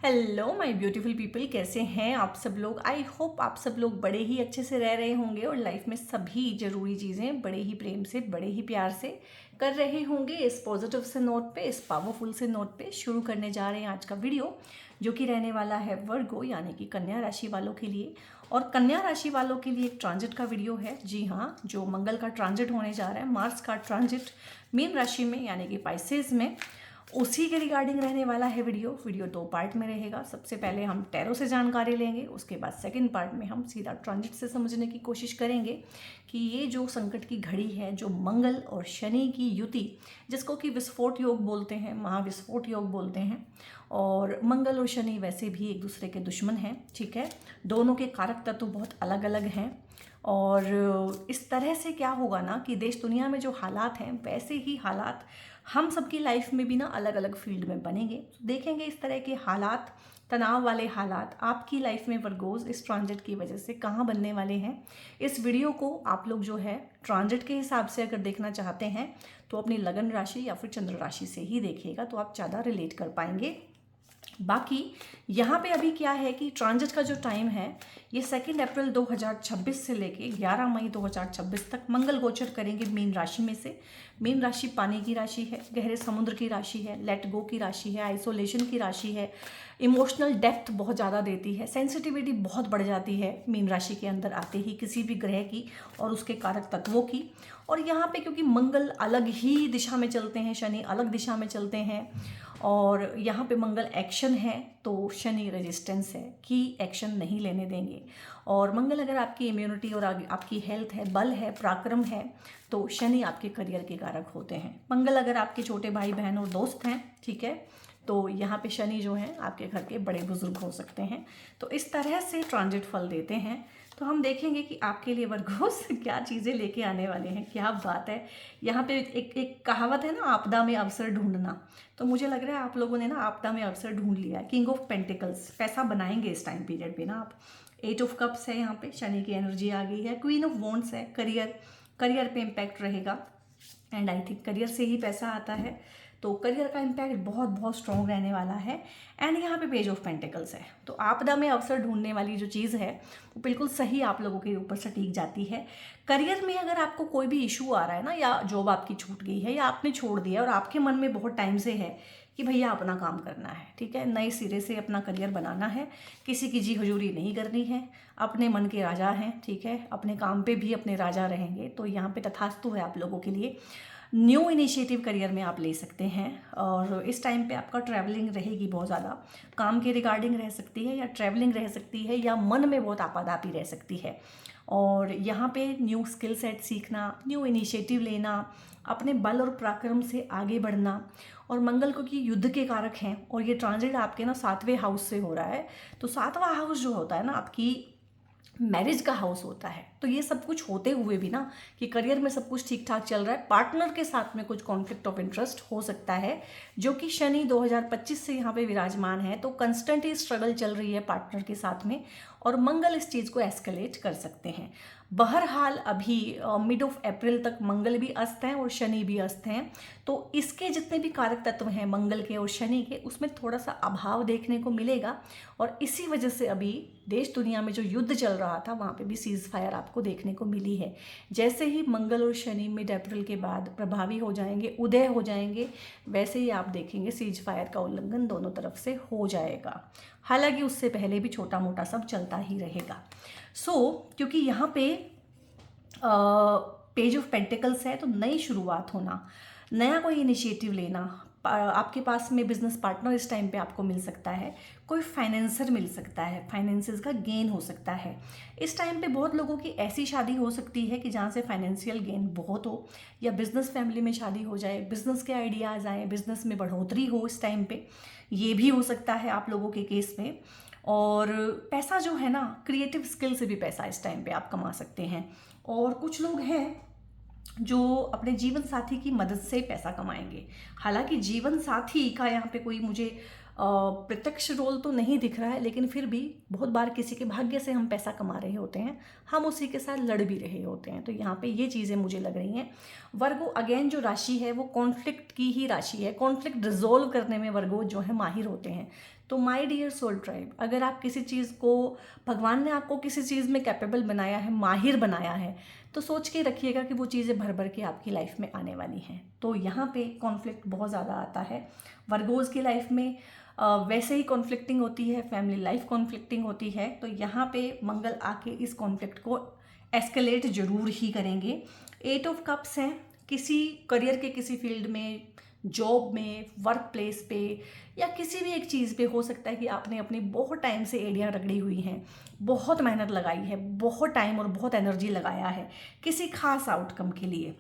Hello my beautiful people, कैसे हैं आप सब लोग। आई होप आप सब लोग बड़े ही अच्छे से रह रहे होंगे और लाइफ में सभी ज़रूरी चीज़ें बड़े ही प्रेम से, बड़े ही प्यार से कर रहे होंगे। इस पॉजिटिव से नोट पे, इस पावरफुल से नोट पे शुरू करने जा रहे हैं आज का वीडियो, जो कि रहने वाला है वर्गो यानी कि कन्या राशि वालों के लिए। और कन्या राशि वालों के लिए एक ट्रांजिट का वीडियो है। जी हाँ, जो मंगल का ट्रांजिट होने जा रहा है, मार्स का ट्रांजिट मीन राशि में यानी कि पाइसेस में, उसी के रिगार्डिंग रहने वाला है वीडियो 2 पार्ट में रहेगा। सबसे पहले हम टैरो से जानकारी लेंगे, उसके बाद सेकंड पार्ट में हम सीधा ट्रांजिट से समझने की कोशिश करेंगे कि ये जो संकट की घड़ी है, जो मंगल और शनि की युति, जिसको कि विस्फोट योग बोलते हैं, महाविस्फोट योग बोलते हैं। और मंगल और शनि वैसे भी एक दूसरे के दुश्मन हैं, ठीक है। दोनों के कारक तत्व बहुत अलग अलग हैं। और इस तरह से क्या होगा ना कि देश दुनिया में जो हालात हैं, वैसे ही हालात हम सबकी लाइफ में भी ना अलग अलग फील्ड में बनेंगे। देखेंगे इस तरह के हालात, तनाव वाले हालात आपकी लाइफ में वर्गोज इस ट्रांजिट की वजह से कहाँ बनने वाले हैं। इस वीडियो को आप लोग जो है ट्रांजिट के हिसाब से अगर देखना चाहते हैं तो अपनी लगन राशि या फिर चंद्र राशि से ही देखिएगा, तो आप ज़्यादा रिलेट कर पाएंगे। बाकी यहाँ पे अभी क्या है कि ट्रांजिट का जो टाइम है, ये 2 अप्रैल 2026 से लेके 11 मई 2026 तक मंगल गोचर करेंगे मीन राशि में से। मीन राशि पानी की राशि है, गहरे समुद्र की राशि है, लेट गो की राशि है, आइसोलेशन की राशि है, इमोशनल डेप्थ बहुत ज़्यादा देती है, सेंसिटिविटी बहुत बढ़ जाती है मीन राशि के अंदर आते ही किसी भी ग्रह की और उसके कारक तत्वों की। और यहाँ पे क्योंकि मंगल अलग ही दिशा में चलते हैं, शनि अलग दिशा में चलते हैं, और यहाँ पे मंगल एक्शन है तो शनि रेजिस्टेंस है कि एक्शन नहीं लेने देंगे। और मंगल अगर आपकी इम्यूनिटी और आपकी हेल्थ है, बल है, पराक्रम है, तो शनि आपके करियर के कारक होते हैं। मंगल अगर आपके छोटे भाई बहन और दोस्त हैं, ठीक है, तो यहाँ पे शनि जो हैं आपके घर के बड़े बुजुर्ग हो सकते हैं। तो इस तरह से ट्रांजिट फल देते हैं। तो हम देखेंगे कि आपके लिए वर्गोस क्या चीज़ें लेके आने वाले हैं। क्या बात है, यहाँ पे एक कहावत है ना, आपदा में अवसर ढूंढना। तो मुझे लग रहा है आप लोगों ने ना आपदा में अवसर ढूंढ लिया है। किंग ऑफ पेंटिकल्स, पैसा बनाएंगे इस टाइम पीरियड पे ना आप। 8 ऑफ कप्स है, यहाँ पे शनि की एनर्जी आ गई है। क्वीन ऑफ वॉन्ड्स है, करियर पे इम्पैक्ट रहेगा। एंड आई थिंक करियर से ही पैसा आता है, तो करियर का इम्पैक्ट बहुत बहुत स्ट्रॉन्ग रहने वाला है। एंड यहाँ पे पेज ऑफ पेंटिकल्स है, तो आपदा में अवसर ढूंढने वाली जो चीज़ है वो बिल्कुल सही आप लोगों के ऊपर सटीक जाती है। करियर में अगर आपको कोई भी इशू आ रहा है ना, या जॉब आपकी छूट गई है या आपने छोड़ दिया और आपके मन में बहुत टाइम से है कि भैया अपना काम करना है, ठीक है, नए सिरे से अपना करियर बनाना है, किसी की जी हजूरी नहीं करनी है, अपने मन के राजा हैं, ठीक है, अपने काम पे भी अपने राजा रहेंगे, तो यहाँ पे तथास्तु है आप लोगों के लिए। न्यू इनिशिएटिव करियर में आप ले सकते हैं। और इस टाइम पे आपका ट्रैवलिंग रहेगी, बहुत ज़्यादा काम के रिगार्डिंग रह सकती है, या ट्रैवलिंग रह सकती है, या मन में बहुत आपाधापी रह सकती है। और यहाँ पे न्यू स्किल सेट सीखना, न्यू इनिशिएटिव लेना, अपने बल और पराक्रम से आगे बढ़ना। और मंगल को कि युद्ध के कारक हैं, और ये ट्रांजिट आपके ना 7वें हाउस से हो रहा है। तो 7वां हाउस जो होता है ना, आपकी मैरिज का हाउस होता है। तो ये सब कुछ होते हुए भी ना कि करियर में सब कुछ ठीक ठाक चल रहा है, पार्टनर के साथ में कुछ कॉन्फ्लिक्ट ऑफ इंटरेस्ट हो सकता है, जो कि शनि 2025 से यहाँ पे विराजमान है। तो कंस्टेंटली स्ट्रगल चल रही है पार्टनर के साथ में, और मंगल इस चीज़ को एस्केलेट कर सकते हैं। बहरहाल अभी मिड ऑफ अप्रैल तक मंगल भी अस्त हैं और शनि भी अस्त हैं, तो इसके जितने भी कारक तत्व हैं मंगल के और शनि के, उसमें थोड़ा सा अभाव देखने को मिलेगा। और इसी वजह से अभी देश दुनिया में जो युद्ध चल रहा था, वहाँ पे भी सीज फायर आपको देखने को मिली है। जैसे ही मंगल और शनि मिड अप्रैल के बाद प्रभावी हो जाएंगे, उदय हो जाएंगे, वैसे ही आप देखेंगे सीज फायर का उल्लंघन दोनों तरफ से हो जाएगा। हालांकि उससे पहले भी छोटा मोटा सब चलता ही रहेगा। क्योंकि यहाँ पे पेज ऑफ पेंटिकल्स है, तो नई शुरुआत होना, नया कोई इनिशिएटिव लेना, आपके पास में बिजनेस पार्टनर इस टाइम पे आपको मिल सकता है, कोई फाइनेंसर मिल सकता है, फाइनेंसेस का गेन हो सकता है। इस टाइम पे बहुत लोगों की ऐसी शादी हो सकती है कि जहाँ से फाइनेंशियल गेन बहुत हो, या बिजनेस फैमिली में शादी हो जाए, बिजनेस के आइडियाज़ आए, बिजनेस में बढ़ोतरी हो इस टाइम पे, ये भी हो सकता है आप लोगों के केस में। और पैसा जो है ना, क्रिएटिव स्किल से भी पैसा इस टाइम पे आप कमा सकते हैं। और कुछ लोग हैं जो अपने जीवन साथी की मदद से पैसा कमाएंगे। हालांकि जीवन साथी का यहाँ पे कोई मुझे प्रत्यक्ष रोल तो नहीं दिख रहा है, लेकिन फिर भी बहुत बार किसी के भाग्य से हम पैसा कमा रहे होते हैं, हम उसी के साथ लड़ भी रहे होते हैं। तो यहाँ पे ये चीज़ें मुझे लग रही हैं। वर्गो अगेन जो राशि है वो कॉन्फ्लिक्ट की ही राशि है, कॉन्फ्लिक्ट रिजोल्व करने में वर्गो जो है माहिर होते हैं। तो माय डियर सोल ट्राइब, अगर आप किसी चीज़ को, भगवान ने आपको किसी चीज़ में कैपेबल बनाया है, माहिर बनाया है, तो सोच के रखिएगा कि वो चीज़ें भर भर के आपकी लाइफ में आने वाली हैं। तो यहाँ पे कॉन्फ्लिक्ट बहुत ज़्यादा आता है वर्गोज़ की लाइफ में। वैसे ही कॉन्फ्लिक्टिंग होती है, फैमिली लाइफ कॉन्फ्लिक्टिंग होती है। तो यहाँ पे मंगल आके इस कॉन्फ्लिक्ट को एस्केलेट जरूर ही करेंगे। 8 ऑफ कप्स हैं, किसी करियर के किसी फील्ड में, जॉब में, वर्क प्लेस पे, या किसी भी एक चीज़ पे हो सकता है कि आपने अपनी बहुत टाइम से एड़ियाँ रगड़ी हुई हैं, बहुत मेहनत लगाई है, बहुत टाइम और बहुत एनर्जी लगाया है किसी खास आउटकम के लिए।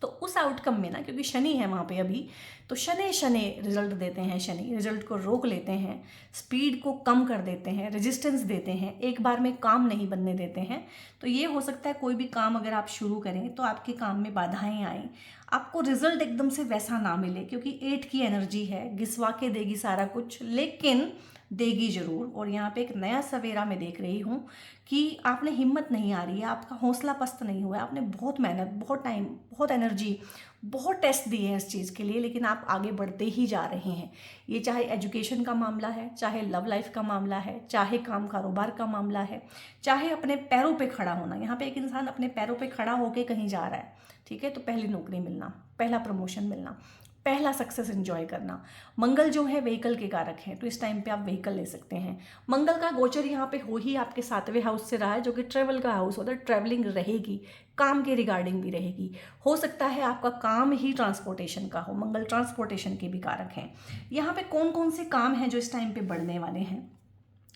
तो उस आउटकम में ना, क्योंकि शनि है वहाँ पे अभी, तो शनि शनि रिजल्ट देते हैं, शनि रिजल्ट को रोक लेते हैं, स्पीड को कम कर देते हैं, रेजिस्टेंस देते हैं, एक बार में काम नहीं बनने देते हैं। तो ये हो सकता है कोई भी काम अगर आप शुरू करें तो आपके काम में बाधाएं आएँ, आपको रिजल्ट एकदम से वैसा ना मिले, क्योंकि 8 की एनर्जी है, घिसवा के देगी सारा कुछ, लेकिन देगी जरूर। और यहाँ पे एक नया सवेरा मैं देख रही हूँ कि आपने हिम्मत नहीं आ रही है, आपका हौसला पस्त नहीं हुआ है, आपने बहुत मेहनत, बहुत टाइम, बहुत एनर्जी, बहुत टेस्ट दिए हैं इस चीज़ के लिए, लेकिन आप आगे बढ़ते ही जा रहे हैं। ये चाहे एजुकेशन का मामला है, चाहे लव लाइफ का मामला है, चाहे काम कारोबार का मामला है, चाहे अपने पैरों पे खड़ा होना। यहाँ पे एक इंसान अपने पैरों पे खड़ा होकर कहीं जा रहा है, ठीक है, तो पहली नौकरी मिलना, पहला प्रमोशन मिलना, पहला सक्सेस एंजॉय करना। मंगल जो है व्हीकल के कारक हैं, तो इस टाइम पे आप व्हीकल ले सकते हैं। मंगल का गोचर यहाँ पे हो ही आपके 7वें हाउस से रहा है, जो कि ट्रेवल का हाउस होता है। ट्रैवलिंग रहेगी, काम के रिगार्डिंग भी रहेगी। हो सकता है आपका काम ही ट्रांसपोर्टेशन का हो, मंगल ट्रांसपोर्टेशन के भी कारक हैं। यहाँ पे कौन कौन से काम हैं जो इस टाइम पे बढ़ने वाले हैं?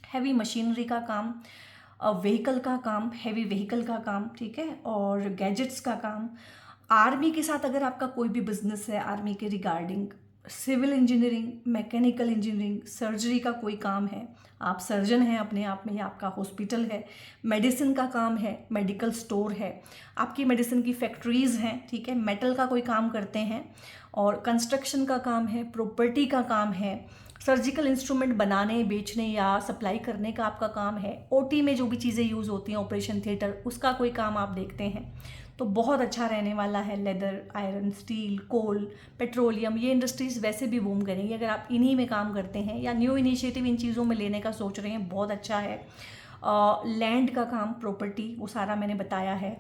हैवी मशीनरी का काम, व्हीकल का काम, हैवी व्हीकल का काम, ठीक है, और गैजेट्स का काम। आर्मी के साथ अगर आपका कोई भी बिजनेस है, आर्मी के regarding, civil engineering, mechanical engineering, surgery का कोई काम है, आप सर्जन हैं अपने आप में, या आपका हॉस्पिटल है, मेडिसिन का काम है, मेडिकल स्टोर है, आपकी मेडिसिन की फैक्ट्रीज़ हैं, ठीक है, मेटल का कोई काम करते हैं, और कंस्ट्रक्शन का काम है, प्रॉपर्टी का काम है, सर्जिकल इंस्ट्रूमेंट बनाने, बेचने या सप्लाई करने का आपका काम है, ओटी में जो भी चीज़ें यूज़ होती हैं, ऑपरेशन थिएटर, उसका कोई काम आप देखते हैं, तो बहुत अच्छा रहने वाला है। लेदर, आयरन, स्टील, कोल, पेट्रोलियम, ये इंडस्ट्रीज़ वैसे भी बूम करेंगी अगर आप इन्हीं में काम करते हैं या न्यू इनिशिएटिव इन चीज़ों में लेने का सोच रहे हैं, बहुत अच्छा है। लैंड का काम, प्रॉपर्टी, वो सारा मैंने बताया है।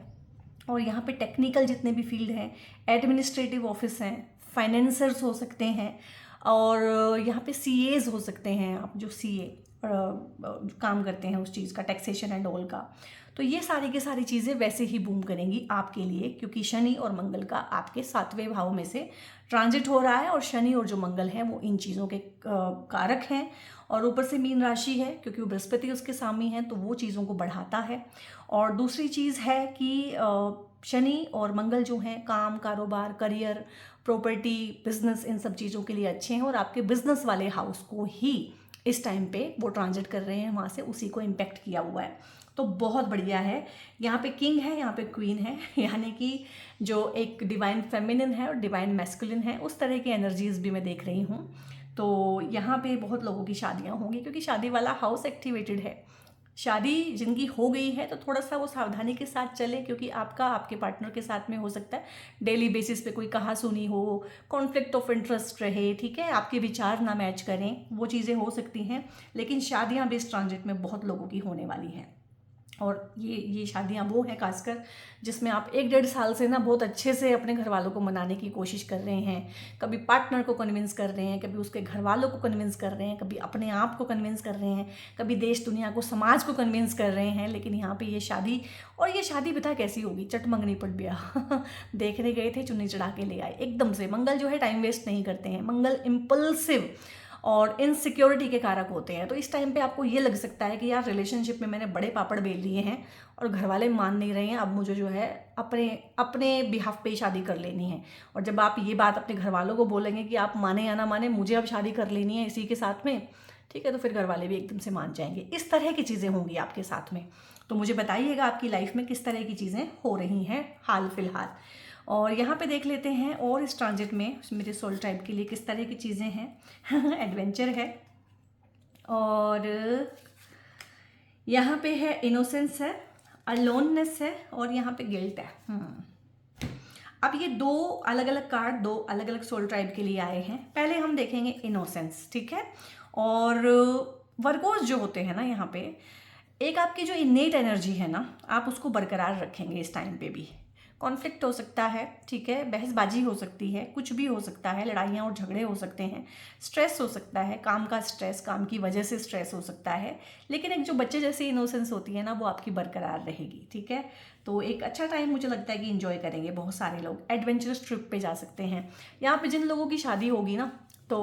और यहाँ पे टेक्निकल जितने भी फील्ड हैं, एडमिनिस्ट्रेटिव ऑफिस हैं, फाइनेंसर्स हो सकते हैं, और यहाँ पे सीएज हो सकते हैं, आप जो सीए काम करते हैं उस चीज़ का, टैक्सेशन एंड ऑल का। तो ये सारी की सारी चीज़ें वैसे ही बूम करेंगी आपके लिए, क्योंकि शनि और मंगल का आपके 7वें भाव में से ट्रांजिट हो रहा है, और शनि और जो मंगल है वो इन चीज़ों के कारक हैं। और ऊपर से मीन राशि है, क्योंकि वो बृहस्पति उसके सामने है, तो वो चीज़ों को बढ़ाता है। और दूसरी चीज़ है कि शनि और मंगल जो हैं काम, कारोबार, करियर, प्रॉपर्टी, बिजनेस, इन सब चीज़ों के लिए अच्छे हैं, और आपके बिजनेस वाले हाउस को ही इस टाइम पे वो ट्रांजिट कर रहे हैं, वहाँ से उसी को इम्पेक्ट किया हुआ है। तो बहुत बढ़िया है। यहाँ पे किंग है, यहाँ पे क्वीन है, यानी कि जो एक डिवाइन फेमिनिन है और डिवाइन मैस्कुलिन है, उस तरह की एनर्जीज भी मैं देख रही हूँ। तो यहाँ पे बहुत लोगों की शादियाँ होंगी, क्योंकि शादी वाला हाउस एक्टिवेटेड है। शादी जिनकी हो गई है तो थोड़ा सा वो सावधानी के साथ चले, क्योंकि आपका आपके पार्टनर के साथ में हो सकता है डेली बेसिस पे कोई कहासुनी हो, कॉन्फ्लिक्ट ऑफ इंटरेस्ट रहे, ठीक है, आपके विचार ना मैच करें, वो चीज़ें हो सकती हैं। लेकिन शादियाँ भी इस ट्रांजिट में बहुत लोगों की होने वाली हैं। और ये शादियाँ वो हैं खासकर जिसमें आप 1-1.5 साल से ना बहुत अच्छे से अपने घर वालों को मनाने की कोशिश कर रहे हैं। कभी पार्टनर को कन्विंस कर रहे हैं, कभी उसके घर वालों को कन्विंस कर रहे हैं, कभी अपने आप को कन्विंस कर रहे हैं, कभी देश दुनिया को, समाज को कन्विंस कर रहे हैं। लेकिन यहाँ पे ये शादी, और ये शादी पता कैसी होगी, चट मंगनी पट ब्याह देखने गए थे, चुन्नी चढ़ा के ले आए एकदम से। मंगल जो है टाइम वेस्ट नहीं करते हैं, मंगल इम्पल्सिव और इनसिक्योरिटी के कारक होते हैं। तो इस टाइम पे आपको ये लग सकता है कि यार रिलेशनशिप में मैंने बड़े पापड़ बेल लिए हैं और घर वाले मान नहीं रहे हैं, अब मुझे जो है अपने अपने बिहाफ पे शादी कर लेनी है। और जब आप ये बात अपने घर वालों को बोलेंगे कि आप माने या ना माने, मुझे अब शादी कर लेनी है इसी के साथ में, ठीक है, तो फिर घर वाले भी एकदम से मान जाएंगे। इस तरह की चीज़ें होंगी आपके साथ में। तो मुझे बताइएगा आपकी लाइफ में किस तरह की चीज़ें हो रही हैं हाल फिलहाल। और यहाँ पे देख लेते हैं और इस ट्रांजिट में मेरे सोल टाइप के लिए किस तरह की चीज़ें हैं। एडवेंचर है, और यहाँ पे है इनोसेंस है, अलोननेस है, और यहाँ पे गिल्ट है। अब ये दो अलग अलग कार्ड, दो अलग अलग सोल ट्राइब के लिए आए हैं। पहले हम देखेंगे इनोसेंस, ठीक है, और वर्गोस जो होते हैं ना, यहाँ पे एक आपकी जो इनेट एनर्जी है ना, आप उसको बरकरार रखेंगे इस टाइम पे भी। कॉन्फ्लिक्ट हो सकता है, ठीक है, बहसबाजी हो सकती है, कुछ भी हो सकता है, लड़ाइयाँ और झगड़े हो सकते हैं, स्ट्रेस हो सकता है, काम का स्ट्रेस, काम की वजह से स्ट्रेस हो सकता है, लेकिन एक जो बच्चे जैसी इनोसेंस होती है ना, वो आपकी बरकरार रहेगी, ठीक है। तो एक अच्छा टाइम मुझे लगता है कि इंजॉय करेंगे बहुत सारे लोग। एडवेंचरस ट्रिप पे जा सकते हैं। यहाँ पे जिन लोगों की शादी होगी ना, तो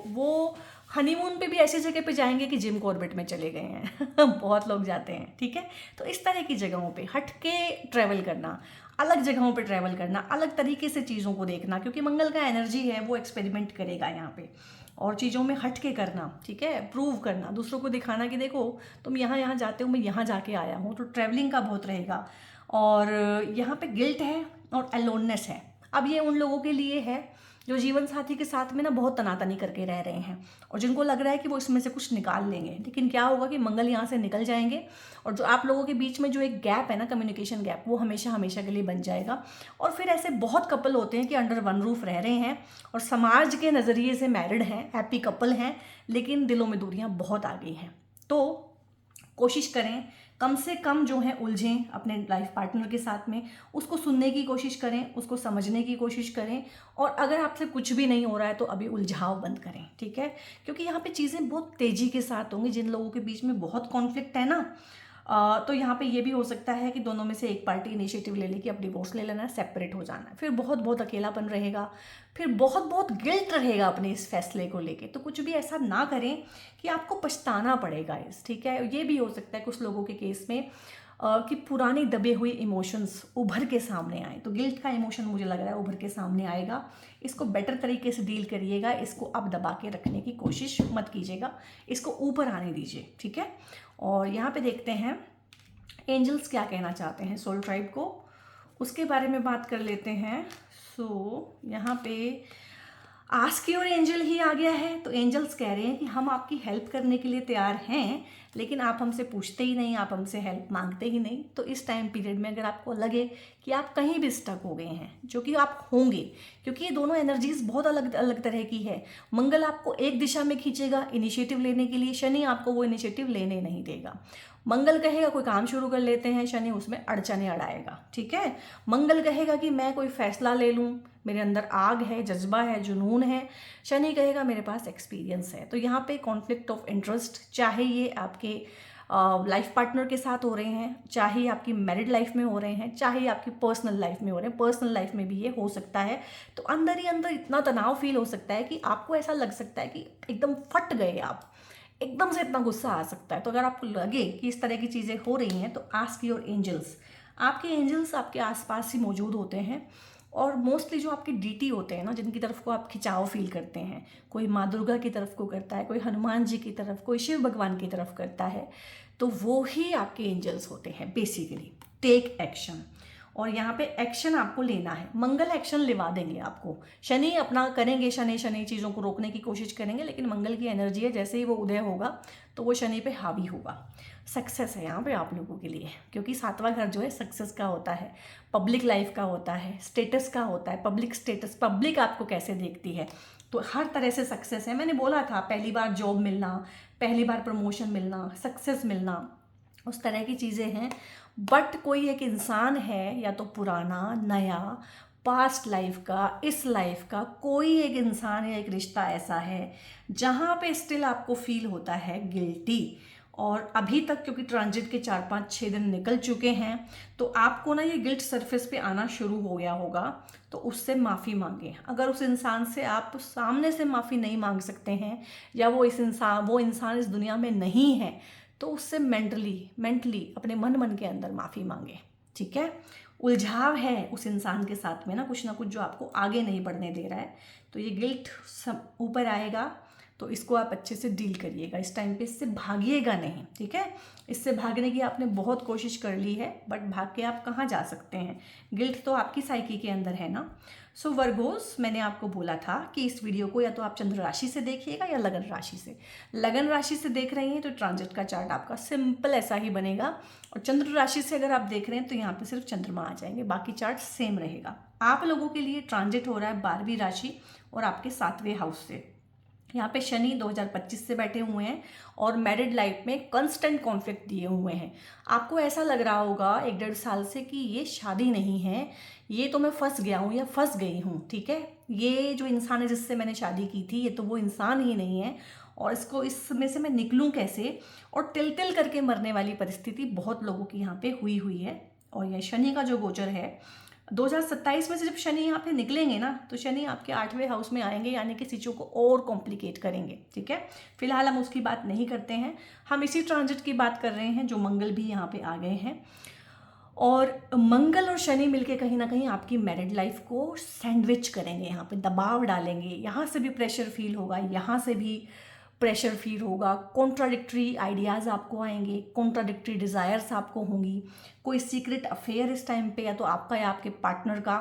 वो हनीमून पे भी ऐसी जगह पे जाएंगे कि जिम कॉर्बेट में चले गए हैं बहुत लोग जाते हैं, ठीक है। तो इस तरह की जगहों पे हट के ट्रैवल करना, अलग जगहों पे ट्रैवल करना, अलग तरीके से चीज़ों को देखना, क्योंकि मंगल का एनर्जी है, वो एक्सपेरिमेंट करेगा यहाँ पे, और चीज़ों में हट के करना, ठीक है, प्रूव करना, दूसरों को दिखाना कि देखो तुम यहाँ यहाँ जाते हो, मैं यहाँ जाके आया हूँ। तो ट्रैवलिंग का बहुत रहेगा। और यहाँ पे गिल्ट है और अलोननेस है। अब ये उन लोगों के लिए है जो जीवन साथी के साथ में ना बहुत तनातनी करके रह रहे हैं, और जिनको लग रहा है कि वो इसमें से कुछ निकाल लेंगे, लेकिन क्या होगा कि मंगल यहाँ से निकल जाएंगे, और जो आप लोगों के बीच में जो एक गैप है ना, कम्युनिकेशन गैप, वो हमेशा हमेशा के लिए बन जाएगा। और फिर ऐसे बहुत कपल होते हैं कि अंडर वन रूफ रह रहे हैं और समाज के नज़रिए से मैरिड हैं, हैप्पी कपल हैं, लेकिन दिलों में दूरियां बहुत आ गई हैं। तो कोशिश करें कम से कम जो है उलझें अपने लाइफ पार्टनर के साथ में, उसको सुनने की कोशिश करें, उसको समझने की कोशिश करें, और अगर आपसे कुछ भी नहीं हो रहा है तो अभी उलझाव बंद करें, ठीक है। क्योंकि यहाँ पे चीज़ें बहुत तेज़ी के साथ होंगी। जिन लोगों के बीच में बहुत कॉन्फ्लिक्ट है ना, तो यहाँ पे ये भी हो सकता है कि दोनों में से एक पार्टी इनिशिएटिव ले ले कि अब डिवोर्स ले लेना है, सेपरेट हो जाना है। फिर बहुत बहुत अकेलापन रहेगा, फिर बहुत बहुत गिल्ट रहेगा अपने इस फैसले को लेके। तो कुछ भी ऐसा ना करें कि आपको पछताना पड़ेगा इस, ठीक है। ये भी हो सकता है कुछ लोगों के केस में कि पुरानी दबे हुए इमोशंस उभर के सामने आए। तो गिल्ट का इमोशन मुझे लग रहा है उभर के सामने आएगा। इसको बेटर तरीके से डील करिएगा, इसको अब दबा के रखने की कोशिश मत कीजिएगा, इसको ऊपर आने दीजिए, ठीक है। और यहाँ पे देखते हैं एंजल्स क्या कहना चाहते हैं सोल ट्राइब को, उसके बारे में बात कर लेते हैं। सो यहाँ पे आस्क योर एंजल ही आ गया है। तो एंजल्स कह रहे हैं कि हम आपकी हेल्प करने के लिए तैयार हैं, लेकिन आप हमसे पूछते ही नहीं, आप हमसे हेल्प मांगते ही नहीं। तो इस टाइम पीरियड में अगर आपको लगे कि आप कहीं भी स्टक हो गए हैं, जो कि आप होंगे, क्योंकि ये दोनों एनर्जीज बहुत अलग अलग तरह की है। मंगल आपको एक दिशा में खींचेगा इनिशिएटिव लेने के लिए, शनि आपको वो इनिशिएटिव लेने नहीं देगा। मंगल कहेगा कोई काम शुरू कर लेते हैं, शनि उसमें अड़चने अड़ाएगा, ठीक है। मंगल कहेगा कि मैं कोई फैसला ले लूँ, मेरे अंदर आग है, जज्बा है, जुनून है। शनि कहेगा मेरे पास एक्सपीरियंस है। तो यहाँ पे कॉन्फ्लिक्ट ऑफ इंटरेस्ट, चाहे ये आपके लाइफ पार्टनर के साथ हो रहे हैं, चाहे आपकी मैरिड लाइफ में हो रहे हैं, चाहे आपकी पर्सनल लाइफ में हो रहे हैं, पर्सनल लाइफ में भी ये हो सकता है। तो अंदर ही अंदर इतना तनाव फील हो सकता है कि आपको ऐसा लग सकता है कि एकदम फट गए आप, एकदम से इतना गुस्सा आ सकता है। तो अगर आपको लगे कि इस तरह की चीज़ें हो रही हैं, तो आस्क योर एंजल्स। आपके एंजल्स आपके आसपास ही मौजूद होते हैं, और मोस्टली जो आपके डीटी होते हैं ना, जिनकी तरफ को आप खिंचाव फील करते हैं, कोई माँ दुर्गा की तरफ को करता है, कोई हनुमान जी की तरफ, कोई शिव भगवान की तरफ करता है, तो वो ही आपके एंजल्स होते हैं बेसिकली। टेक एक्शन, और यहाँ पे एक्शन आपको लेना है। मंगल एक्शन लिवा देंगे आपको, शनि अपना करेंगे, शनि चीज़ों को रोकने की कोशिश करेंगे, लेकिन मंगल की एनर्जी है, जैसे ही वो उदय होगा तो वो शनि पे हावी होगा। सक्सेस है यहाँ पे आप लोगों के लिए, क्योंकि सातवां घर जो है सक्सेस का होता है, पब्लिक लाइफ का होता है, स्टेटस का होता है, पब्लिक स्टेटस, पब्लिक आपको कैसे देखती है। तो हर तरह से सक्सेस है। मैंने बोला था पहली बार जॉब मिलना, पहली बार प्रमोशन मिलना, सक्सेस मिलना, उस तरह की चीज़ें हैं। बट कोई एक इंसान है, या तो पुराना, नया, पास्ट लाइफ का, इस लाइफ का, कोई एक इंसान या एक रिश्ता ऐसा है जहाँ पे स्टिल आपको फील होता है गिल्टी। और अभी तक क्योंकि ट्रांजिट के 4-5-6 दिन निकल चुके हैं, तो आपको ना ये गिल्ट सरफेस पे आना शुरू हो गया होगा। तो उससे माफ़ी मांगे। अगर उस इंसान से आप सामने से माफ़ी नहीं मांग सकते हैं, या वो इंसान इस दुनिया में नहीं है, तो उससे मेंटली अपने मन के अंदर माफ़ी मांगे, ठीक है। उलझाव है उस इंसान के साथ में ना कुछ जो आपको आगे नहीं बढ़ने दे रहा है। तो ये गिल्ट सब ऊपर आएगा, तो इसको आप अच्छे से डील करिएगा इस टाइम पे, इससे भागिएगा नहीं, ठीक है। इससे भागने की आपने बहुत कोशिश कर ली है, बट भाग के आप कहाँ जा सकते हैं। गिल्ट तो आपकी साइकी के अंदर है ना। सो वर्गोस, मैंने आपको बोला था कि इस वीडियो को या तो आप चंद्र राशि से देखिएगा या लगन राशि से। लगन राशि से देख रही हैं तो ट्रांजिट का चार्ट आपका सिंपल ऐसा ही बनेगा, और चंद्र राशि से अगर आप देख रहे हैं तो यहाँ पे सिर्फ चंद्रमा आ जाएंगे, बाकी चार्ट सेम रहेगा। आप लोगों के लिए ट्रांजिट हो रहा है 12वीं राशि और आपके 7वें हाउस से। यहाँ पे शनि 2025 से बैठे हुए हैं और मैरिड लाइफ में कंस्टेंट कॉन्फ्लिक्ट दिए हुए हैं। आपको ऐसा लग रहा होगा 1-1.5 साल से कि ये शादी नहीं है, ये तो मैं फंस गया हूँ या फंस गई हूँ, ठीक है। ये जो इंसान है जिससे मैंने शादी की थी, ये तो वो इंसान ही नहीं है और इसमें से मैं निकलूँ कैसे, और तिल तिल करके मरने वाली परिस्थिति बहुत लोगों की यहाँ पे हुई है। और यह शनि का जो गोचर है 2027 में से जब शनि यहाँ पे निकलेंगे ना, तो शनि आपके 8वें हाउस में आएंगे, यानी कि चीज़ों को और कॉम्प्लिकेट करेंगे, ठीक है। फिलहाल हम उसकी बात नहीं करते हैं, हम इसी ट्रांजिट की बात कर रहे हैं जो मंगल भी यहाँ पे आ गए हैं। और मंगल और शनि मिलके कहीं ना कहीं आपकी मैरिड लाइफ को सैंडविच करेंगे, यहाँ पे दबाव डालेंगे, यहाँ से भी प्रेशर फील होगा, यहाँ से भी प्रेशर फील होगा, कॉन्ट्राडिक्टरी आइडियाज़ आपको आएंगे, कॉन्ट्राडिक्टरी डिज़ायर्स आपको होंगी। कोई सीक्रेट अफेयर इस टाइम पे या तो आपका या आपके पार्टनर का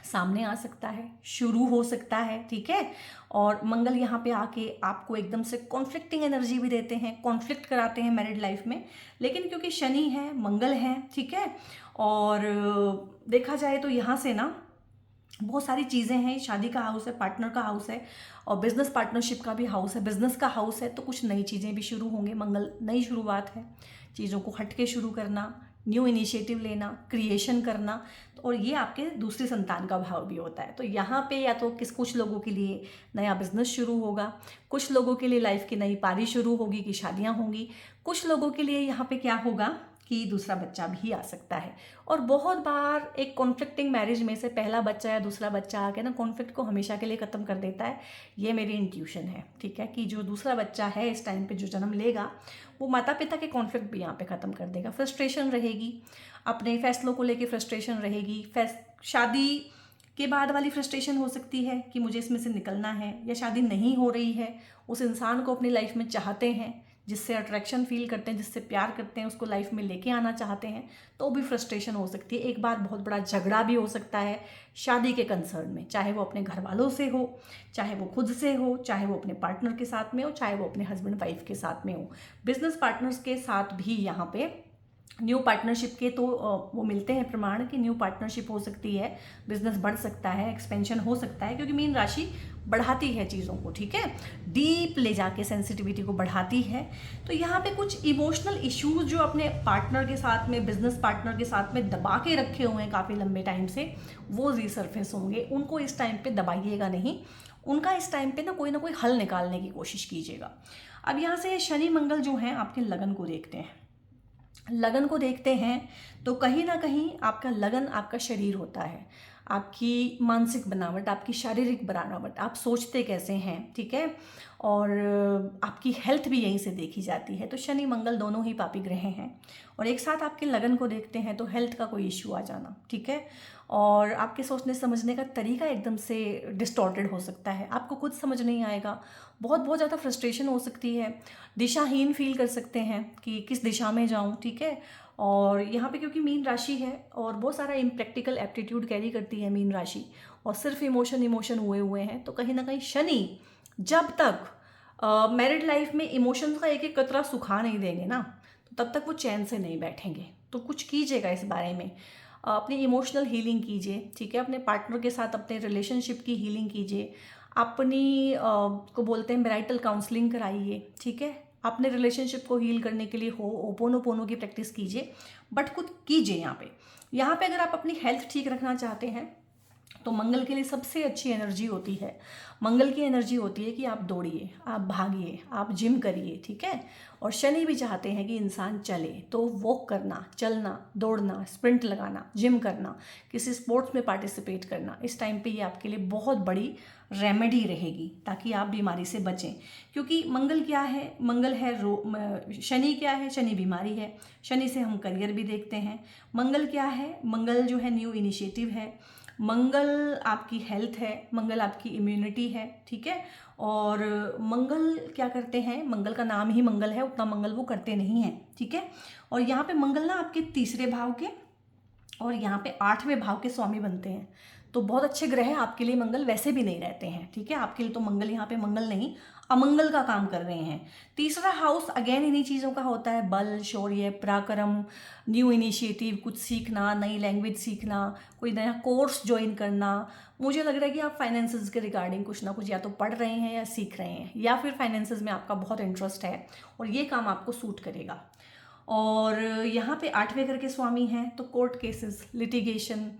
सामने आ सकता है, शुरू हो सकता है, ठीक है। और मंगल यहाँ पे आके आपको एकदम से कॉन्फ्लिक्टिंग एनर्जी भी देते हैं, कॉन्फ्लिक्ट कराते हैं मैरिड लाइफ में। लेकिन क्योंकि शनि है, मंगल है, ठीक है, और देखा जाए तो यहाँ से ना बहुत सारी चीज़ें हैं। शादी का हाउस है, पार्टनर का हाउस है और बिजनेस पार्टनरशिप का भी हाउस है, बिजनेस का हाउस है, तो कुछ नई चीज़ें भी शुरू होंगे। मंगल नई शुरुआत है, चीज़ों को हटके शुरू करना, न्यू इनिशिएटिव लेना, क्रिएशन करना। तो और ये आपके दूसरी संतान का भाव भी होता है। तो यहाँ पे या तो कुछ लोगों के लिए नया बिजनेस शुरू होगा, कुछ लोगों के लिए लाइफ की नई पारी शुरू होगी कि शादियाँ होंगी, कुछ लोगों के लिए यहाँ पे क्या होगा कि दूसरा बच्चा भी आ सकता है। और बहुत बार एक कॉन्फ्लिक्टिंग मैरिज में से पहला बच्चा या दूसरा बच्चा आके ना कॉन्फ्लिक्ट को हमेशा के लिए ख़त्म कर देता है। ये मेरी इंट्यूशन है, ठीक है, कि जो दूसरा बच्चा है इस टाइम पे जो जन्म लेगा, वो माता पिता के कॉन्फ्लिक्ट भी यहाँ पे ख़त्म कर देगा। फ्रस्ट्रेशन रहेगी, अपने फैसलों को लेके फ्रस्ट्रेशन रहेगी, शादी के बाद वाली फ्रस्ट्रेशन हो सकती है कि मुझे इसमें से निकलना है, या शादी नहीं हो रही है, उस इंसान को अपनी लाइफ में चाहते हैं, जिससे अट्रैक्शन फील करते हैं, जिससे प्यार करते हैं, उसको लाइफ में लेके आना चाहते हैं, तो भी फ्रस्ट्रेशन हो सकती है। एक बार बहुत बड़ा झगड़ा भी हो सकता है शादी के कंसर्न में, चाहे वो अपने घर वालों से हो, चाहे वो खुद से हो, चाहे वो अपने पार्टनर के साथ में हो, चाहे वो अपने हस्बैंड वाइफ के साथ में हो। बिजनेस पार्टनर्स के साथ भी यहाँ पे न्यू पार्टनरशिप के तो वो मिलते हैं प्रमाण कि न्यू पार्टनरशिप हो सकती है, बिजनेस बढ़ सकता है, एक्सपेंशन हो सकता है, क्योंकि मीन राशि बढ़ाती है चीज़ों को, ठीक है, डीप ले जाके सेंसिटिविटी को बढ़ाती है। तो यहाँ पे कुछ इमोशनल इश्यूज जो अपने पार्टनर के साथ में, बिजनेस पार्टनर के साथ में दबा के रखे हुए हैं काफ़ी लंबे टाइम से, वो रीसर्फेस होंगे। उनको इस टाइम पे दबाइएगा नहीं, उनका इस टाइम पे ना कोई हल निकालने की कोशिश कीजिएगा। अब यहाँ से शनि मंगल जो हैं आपके लगन को देखते हैं। लगन को देखते हैं तो कहीं ना कहीं आपका लगन आपका शरीर होता है, आपकी मानसिक बनावट, आपकी शारीरिक बनावट, आप सोचते कैसे हैं, ठीक है, और आपकी हेल्थ भी यहीं से देखी जाती है। तो शनि मंगल दोनों ही पापी ग्रह हैं और एक साथ आपके लगन को देखते हैं तो हेल्थ का कोई इश्यू आ जाना, ठीक है, और आपके सोचने समझने का तरीका एकदम से डिस्टॉर्टेड हो सकता है, आपको खुद समझ नहीं आएगा, बहुत ज़्यादा फ्रस्ट्रेशन हो सकती है, दिशाहीन फील कर सकते हैं कि किस दिशा में जाऊं, ठीक है। और यहाँ पे क्योंकि मीन राशि है और बहुत सारा इम्प्रैक्टिकल एप्टीट्यूड कैरी करती है मीन राशि, और सिर्फ इमोशन हुए हैं, तो कहीं ना कहीं शनि जब तक मैरिड लाइफ में इमोशंस का एक एक कतरा सुखा नहीं देंगे ना, तो तब तक वो चैन से नहीं बैठेंगे। तो कुछ कीजिएगा इस बारे में, अपनी इमोशनल हीलिंग कीजिए, ठीक है, अपने पार्टनर के साथ अपने रिलेशनशिप की हीलिंग कीजिए, अपनी को बोलते हैं मैरिटल काउंसलिंग कराइए, ठीक है, अपने रिलेशनशिप को हील करने के लिए ओपोनोपोनो की प्रैक्टिस कीजिए, बट खुद कीजिए। यहाँ पे अगर आप अपनी हेल्थ ठीक रखना चाहते हैं तो मंगल के लिए सबसे अच्छी एनर्जी होती है, मंगल की एनर्जी होती है कि आप दौड़िए, आप भागिए, आप जिम करिए, ठीक है। और शनि भी चाहते हैं कि इंसान चले, तो वॉक करना, चलना, दौड़ना, स्प्रिंट लगाना, जिम करना, किसी स्पोर्ट्स में पार्टिसिपेट करना, इस टाइम पे ये आपके लिए बहुत बड़ी रेमेडी रहेगी ताकि आप बीमारी से बचें। क्योंकि मंगल क्या है, मंगल है शनि क्या है, शनि बीमारी है, शनि से हम करियर भी देखते हैं। मंगल क्या है, मंगल जो है न्यू इनिशिएटिव है, मंगल आपकी हेल्थ है, मंगल आपकी इम्यूनिटी है, ठीक है। और मंगल क्या करते हैं, मंगल का नाम ही मंगल है, उतना मंगल वो करते नहीं हैं, ठीक है। और यहाँ पे मंगल ना आपके तीसरे भाव के और यहाँ पे 8वें भाव के स्वामी बनते हैं, तो बहुत अच्छे ग्रह आपके लिए मंगल वैसे भी नहीं रहते हैं, ठीक है। आपके लिए तो मंगल यहाँ पे मंगल नहीं, अमंगल का काम कर रहे हैं। तीसरा हाउस अगेन इन्हीं चीज़ों का होता है, बल, शौर्य, पराक्रम, न्यू इनिशिएटिव, कुछ सीखना, नई लैंग्वेज सीखना, कोई नया कोर्स ज्वाइन करना, मुझे लग रहा है कि आप फाइनेंसेस के रिगार्डिंग कुछ ना कुछ या तो पढ़ रहे हैं या सीख रहे हैं, या फिर फाइनेंसेस में आपका बहुत इंटरेस्ट है और ये काम आपको सूट करेगा। और यहाँ पे 8वें घर के स्वामी हैं, तो कोर्ट केसेस, लिटिगेशन,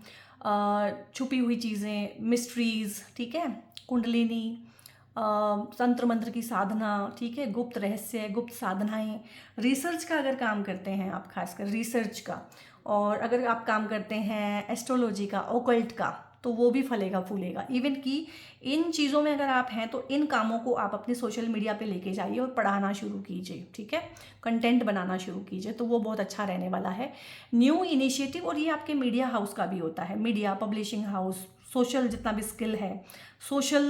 छुपी हुई चीज़ें, मिस्ट्रीज़, ठीक है, कुंडलिनी, तंत्र मंत्र की साधना, ठीक है, गुप्त रहस्य, गुप्त साधनाएं, रिसर्च का अगर काम करते हैं आप, खासकर रिसर्च का, और अगर आप काम करते हैं एस्ट्रोलॉजी का, ओकल्ट का, तो वो भी फलेगा फूलेगा। इवन कि इन चीज़ों में अगर आप हैं तो इन कामों को आप अपने सोशल मीडिया पे लेके जाइए और पढ़ाना शुरू कीजिए, ठीक है, कंटेंट बनाना शुरू कीजिए, तो वो बहुत अच्छा रहने वाला है। न्यू इनिशिएटिव, और ये आपके मीडिया हाउस का भी होता है, मीडिया, पब्लिशिंग हाउस, सोशल जितना भी स्किल है, सोशल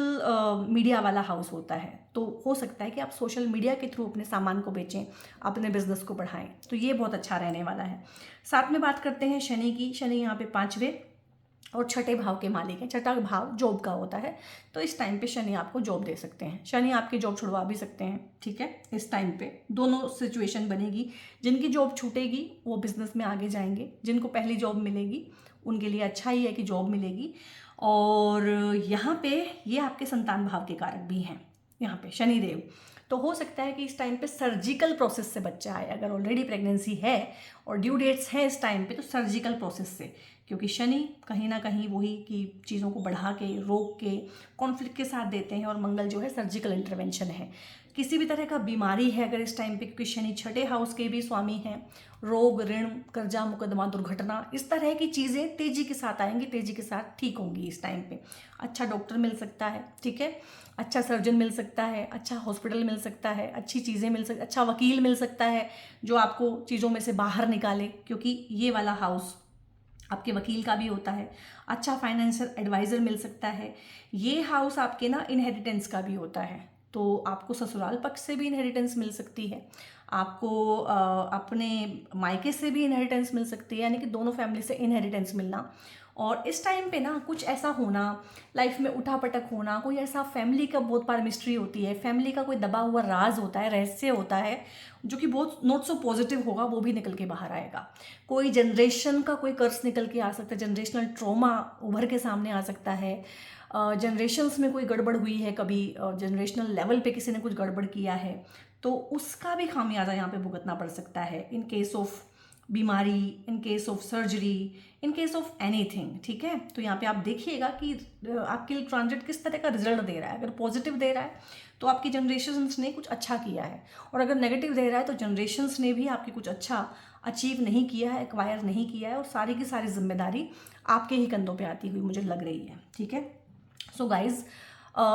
मीडिया वाला हाउस होता है, तो हो सकता है कि आप सोशल मीडिया के थ्रू अपने सामान को बेचें, अपने बिजनेस को बढ़ाएं, तो ये बहुत अच्छा रहने वाला है। साथ में बात करते हैं शनि की। शनि यहाँ पे 5वें और 6ठे भाव के मालिक हैं। 6ठा भाव जॉब का होता है, तो इस टाइम पे शनि आपको जॉब दे सकते हैं, शनि आपकी जॉब छुड़वा भी सकते हैं, ठीक है। इस टाइम पे दोनों सिचुएशन बनेगी। जिनकी जॉब छूटेगी वो बिजनेस में आगे जाएंगे, जिनको पहली जॉब मिलेगी उनके लिए अच्छा ही है कि जॉब मिलेगी। और यहाँ पे ये आपके संतान भाव के कारक भी हैं यहाँ पे शनिदेव, तो हो सकता है कि इस टाइम पे सर्जिकल प्रोसेस से बच्चा आए। अगर ऑलरेडी प्रेगनेंसी है और ड्यू डेट्स हैं इस टाइम पे, तो सर्जिकल प्रोसेस से, क्योंकि शनि कहीं ना कहीं वही की चीज़ों को बढ़ा के, रोक के, कॉन्फ्लिक्ट के साथ देते हैं, और मंगल जो है सर्जिकल इंटरवेंशन है। किसी भी तरह का बीमारी है अगर इस टाइम पे, क्योंकि शनि 6ठे हाउस के भी स्वामी हैं, रोग, ऋण, कर्जा, मुकदमा, दुर्घटना, इस तरह की चीज़ें तेज़ी के साथ आएंगी, तेज़ी के साथ ठीक होंगी इस टाइम पे। अच्छा डॉक्टर मिल सकता है, ठीक है, अच्छा सर्जन मिल सकता है, अच्छा हॉस्पिटल मिल सकता है, अच्छी चीज़ें मिल सकती, अच्छा वकील मिल सकता है जो आपको चीज़ों में से बाहर निकाले, क्योंकि ये वाला हाउस आपके वकील का भी होता है। अच्छा फाइनेंशियल एडवाइज़र मिल सकता है। ये हाउस आपके ना इनहेरिटेंस का भी होता है, तो आपको ससुराल पक्ष से भी इनहेरिटेंस मिल सकती है, आपको अपने मायके से भी इनहेरिटेंस मिल सकती है, यानी कि दोनों फैमिली से इनहेरिटेंस मिलना। और इस टाइम पे ना कुछ ऐसा होना, लाइफ में उठापटक होना, कोई ऐसा फैमिली का बहुत बार मिस्ट्री होती है, फैमिली का कोई दबा हुआ राज होता है, रहस्य होता है, जो कि बहुत नॉट सो पॉजिटिव होगा, वो भी निकल के बाहर आएगा। कोई जनरेशन का कोई कर्स निकल के आ सकता है, जनरेशनल ट्रॉमा उभर के सामने आ सकता है, जनरेशन्स में कोई गड़बड़ हुई है कभी, जनरेशनल लेवल पे किसी ने कुछ गड़बड़ किया है, तो उसका भी खामियाजा यहाँ पे भुगतना पड़ सकता है, इन केस ऑफ बीमारी, in case of surgery, in case of anything, ठीक है। तो यहाँ पे आप देखिएगा कि आपके लिए ट्रांजिट किस तरह का रिजल्ट दे रहा है। अगर पॉजिटिव दे रहा है तो आपकी जनरेशन्स ने कुछ अच्छा किया है, और अगर नेगेटिव दे रहा है तो जनरेशन्स ने भी आपकी कुछ अच्छा अचीव नहीं किया है, एक्वायर नहीं किया है, और सारी की सारी जिम्मेदारी आपके ही कंधों पे आती हुई मुझे लग रही है, ठीक है। सो गाइज,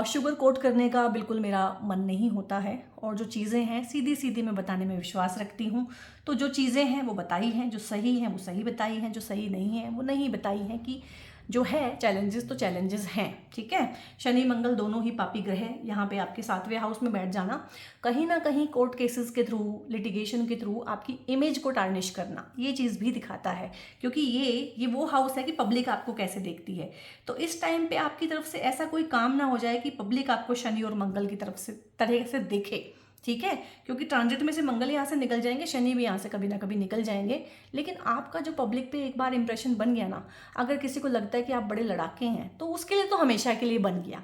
शुगर कोट करने का बिल्कुल मेरा मन नहीं होता है, और जो चीज़ें हैं सीधी सीधी मैं बताने में विश्वास रखती हूँ। तो जो चीज़ें हैं वो बताई हैं, जो सही हैं वो सही बताई हैं, जो सही नहीं है वो नहीं बताई हैं, कि जो है चैलेंजेस तो चैलेंजेस हैं, ठीक है। शनि मंगल दोनों ही पापी ग्रह हैं। यहाँ पे आपके 7वें हाउस में बैठ जाना कहीं ना कहीं कोर्ट केसेस के थ्रू, लिटिगेशन के थ्रू आपकी इमेज को टार्निश करना, ये चीज़ भी दिखाता है, क्योंकि ये वो हाउस है कि पब्लिक आपको कैसे देखती है। तो इस टाइम पे आपकी तरफ से ऐसा कोई काम ना हो जाए कि पब्लिक आपको शनि और मंगल की तरह से देखे, ठीक है, क्योंकि ट्रांजिट में से मंगल यहाँ से निकल जाएंगे, शनि भी यहाँ से कभी ना कभी निकल जाएंगे, लेकिन आपका जो पब्लिक पे एक बार इंप्रेशन बन गया ना, अगर किसी को लगता है कि आप बड़े लड़ाके हैं तो उसके लिए तो हमेशा के लिए बन गया।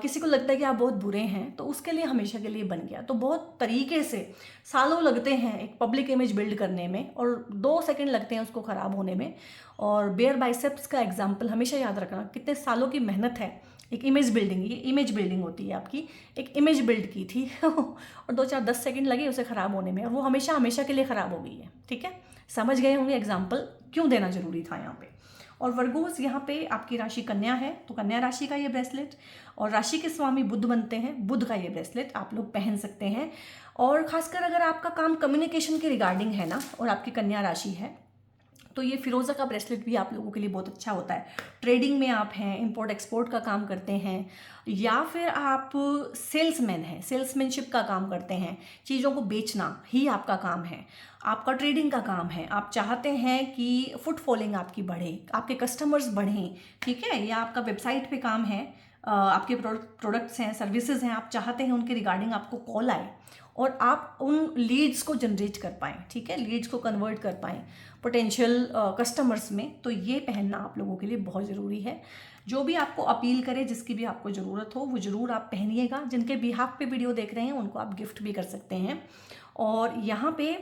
किसी को लगता है कि आप बहुत बुरे हैं तो उसके लिए हमेशा के लिए बन गया। तो बहुत तरीके से सालों लगते हैं एक पब्लिक इमेज बिल्ड करने में, और 2 सेकंड लगते हैं उसको ख़राब होने में। और बेयर बाइसेप्स का एग्जाम्पल हमेशा याद रखना, कितने सालों की मेहनत है एक इमेज बिल्डिंग, ये इमेज बिल्डिंग होती है आपकी, एक इमेज बिल्ड की थी और 2-4-10 सेकंड लगे उसे ख़राब होने में, और वो हमेशा हमेशा के लिए ख़राब हो गई है, ठीक है। समझ गए होंगे एग्जाम्पल क्यों देना जरूरी था यहाँ पे। और वर्गोस, यहाँ पे आपकी राशि कन्या है, तो कन्या राशि का ये ब्रेसलेट, और राशि के स्वामी बुध बनते हैं, बुध का ये ब्रेसलेट आप लोग पहन सकते हैं। और खासकर अगर आपका काम कम्युनिकेशन के रिगार्डिंग है ना, और आपकी कन्या राशि है, तो ये फिरोज़ा का ब्रेसलेट भी आप लोगों के लिए बहुत अच्छा होता है। ट्रेडिंग में आप हैं, इंपोर्ट एक्सपोर्ट का काम करते हैं, या फिर आप सेल्समैन हैं, सेल्समैनशिप का काम करते हैं, चीज़ों को बेचना ही आपका काम है, आपका ट्रेडिंग का काम है, आप चाहते हैं कि फुट फॉलोइंग आपकी बढ़े, आपके कस्टमर्स बढ़ें, ठीक है, या आपका वेबसाइट पे काम है, आपके प्रोडक्ट्स हैं, सर्विसेज हैं, आप चाहते हैं उनके रिगार्डिंग आपको कॉल आए और आप उन लीड्स को जनरेट कर पाएँ, ठीक है, लीड्स को कन्वर्ट कर पाएँ पोटेंशियल कस्टमर्स में, तो ये पहनना आप लोगों के लिए बहुत ज़रूरी है। जो भी आपको अपील करे, जिसकी भी आपको ज़रूरत हो, वो ज़रूर आप पहनिएगा। जिनके बिहाफ पे वीडियो देख रहे हैं उनको आप गिफ्ट भी कर सकते हैं। और यहाँ पे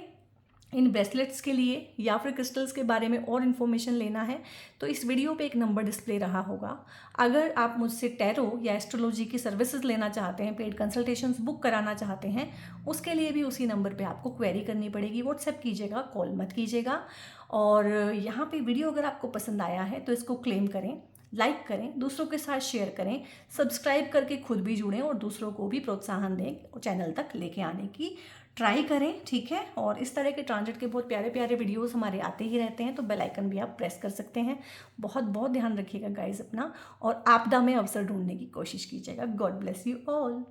इन ब्रेसलेट्स के लिए या फिर क्रिस्टल्स के बारे में और इन्फॉर्मेशन लेना है तो इस वीडियो पे एक नंबर डिस्प्ले रहा होगा। अगर आप मुझसे टैरो या एस्ट्रोलॉजी की सर्विसेज लेना चाहते हैं, पेड कंसल्टेशंस बुक कराना चाहते हैं, उसके लिए भी उसी नंबर पे आपको क्वेरी करनी पड़ेगी। व्हाट्सएप कीजिएगा, कॉल मत कीजिएगा। और यहाँ पे वीडियो अगर आपको पसंद आया है तो इसको क्लेम करें, लाइक करें, दूसरों के साथ शेयर करें, सब्सक्राइब करके खुद भी जुड़ें और दूसरों को भी प्रोत्साहन दें, चैनल तक लेके आने की ट्राई करें, ठीक है। और इस तरह के ट्रांजिट के बहुत प्यारे प्यारे वीडियोस हमारे आते ही रहते हैं, तो बेल आइकन भी आप प्रेस कर सकते हैं। बहुत बहुत ध्यान रखिएगा गाइज अपना, और आपदा में अवसर ढूंढने की कोशिश कीजिएगा। God bless you all.